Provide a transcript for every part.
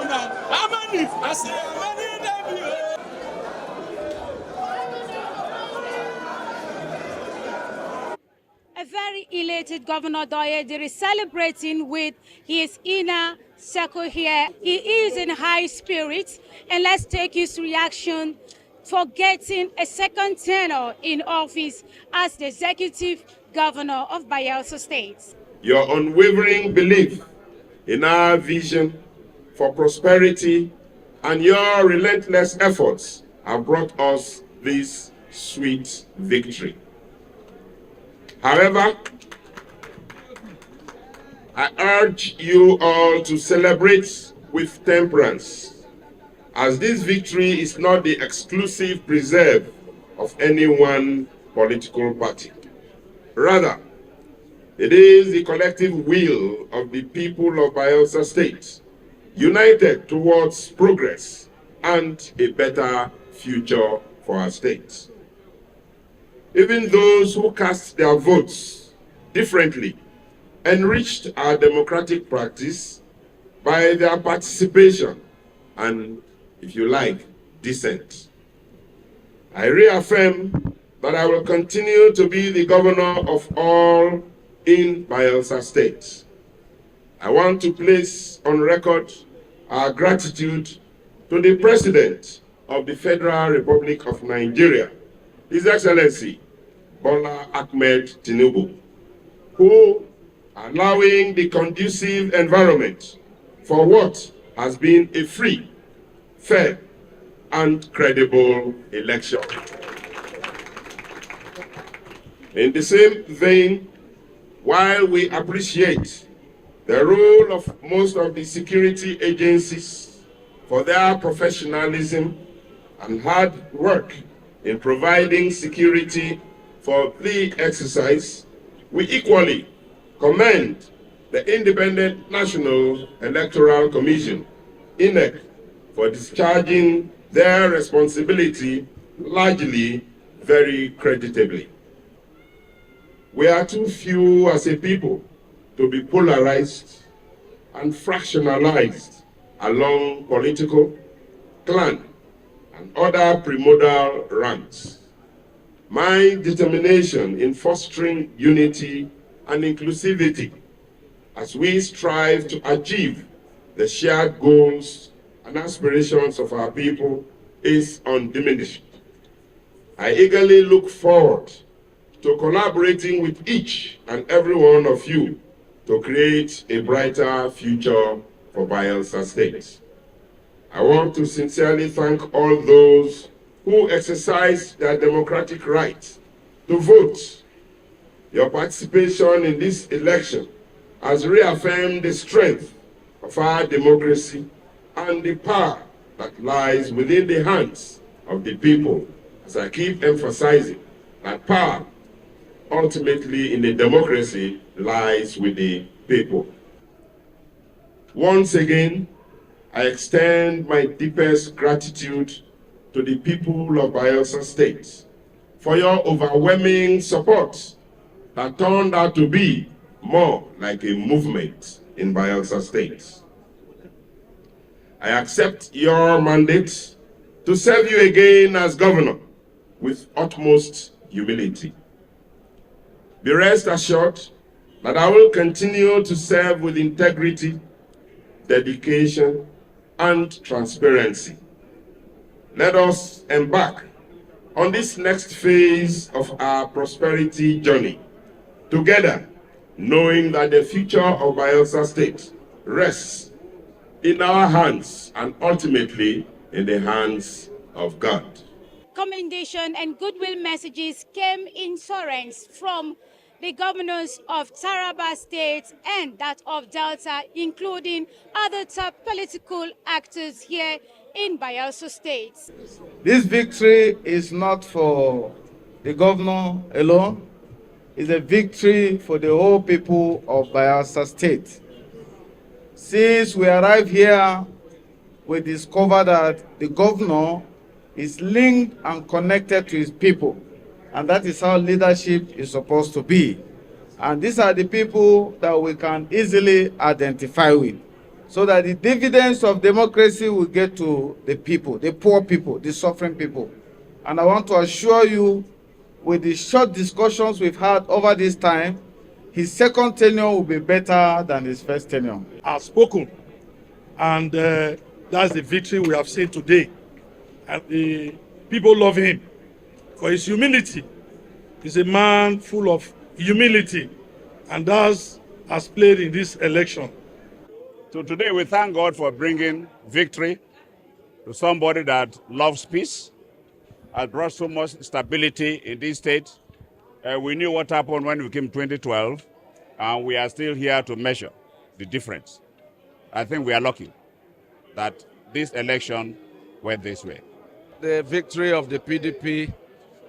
A very elated Governor Duoye Diri celebrating with his inner circle here. He is in high spirits, and let's take his reaction for getting a second tenure in office as the executive governor of Bayelsa State. Your unwavering belief in our vision for prosperity and your relentless efforts have brought us this sweet victory. However, I urge you all to celebrate with temperance, as this victory is not the exclusive preserve of any one political party. Rather, it is the collective will of the people of Bayelsa State, united towards progress and a better future for our state. Even those who cast their votes differently enriched our democratic practice by their participation and, if you like, dissent. I reaffirm that I will continue to be the governor of all in Bayelsa State. I want to place on record our gratitude to the President of the Federal Republic of Nigeria, His Excellency Bola Ahmed Tinubu, who, allowing the conducive environment for what has been a free, fair, and credible election. In the same vein, while we appreciate the role of most of the security agencies for their professionalism and hard work in providing security for the exercise, we equally commend the Independent National Electoral Commission, INEC, for discharging their responsibility largely very creditably. We are too few as a people to be polarized and fractionalized along political, clan, and other primordial ranks. My determination in fostering unity and inclusivity as we strive to achieve the shared goals and aspirations of our people is undiminished. I eagerly look forward to collaborating with each and every one of you to create a brighter future for Bayelsa State. I want to sincerely thank all those who exercise their democratic right to vote. Your participation in this election has reaffirmed the strength of our democracy and the power that lies within the hands of the people, as I keep emphasizing that power ultimately in a democracy lies with the people. Once again, I extend my deepest gratitude to the people of Bayelsa State for your overwhelming support that turned out to be more like a movement in Bayelsa State. I accept your mandate to serve you again as governor with utmost humility. Be rest assured that I will continue to serve with integrity, dedication, and transparency. Let us embark on this next phase of our prosperity journey together, knowing that the future of Bayelsa State rests in our hands and ultimately in the hands of God. Commendation and goodwill messages came in torrents from the governors of Taraba State and that of Delta, including other top political actors here in Bayelsa State. This victory is not for the governor alone. It's a victory for the whole people of Bayelsa State. Since we arrived here, we discovered that the governor is linked and connected to his people. And that is how leadership is supposed to be. And these are the people that we can easily identify with. so that the dividends of democracy will get to the people, the poor people, the suffering people. And I want to assure you, with the short discussions we've had over this time, his second tenure will be better than his first tenure. I've spoken, and that's the victory we have seen today. And the people love him for his humility. He's a man full of humility, and that has played in this election. So today we thank God for bringing victory to somebody that loves peace, has brought so much stability in this state. We knew what happened when we came 2012, and we are still here to measure the difference. I think we are lucky that this election went this way. The victory of the PDP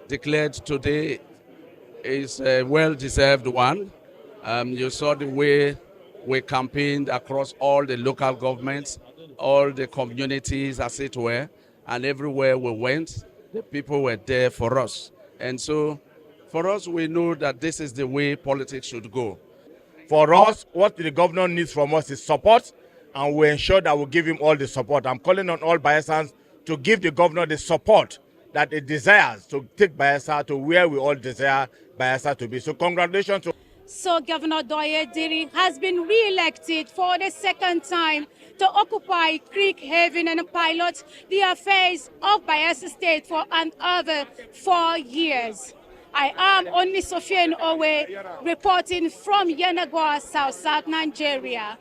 declared today is a well-deserved one. You saw the way we campaigned across all the local governments, all the communities, as it were, and everywhere we went, the people were there for us. And so, for us, we know that this is the way politics should go. For us, what the governor needs from us is support, and we ensure that we give him all the support. I'm calling on all Bayelsans to give the governor the support that it desires to take Bayelsa to where we all desire Bayelsa to be. So congratulations to... So Governor Duoye Diri has been re-elected for the second time to occupy Creek Haven and pilot the affairs of Bayelsa State for another 4 years. I am Onisofian Owe, reporting from Yenagoa, South Nigeria.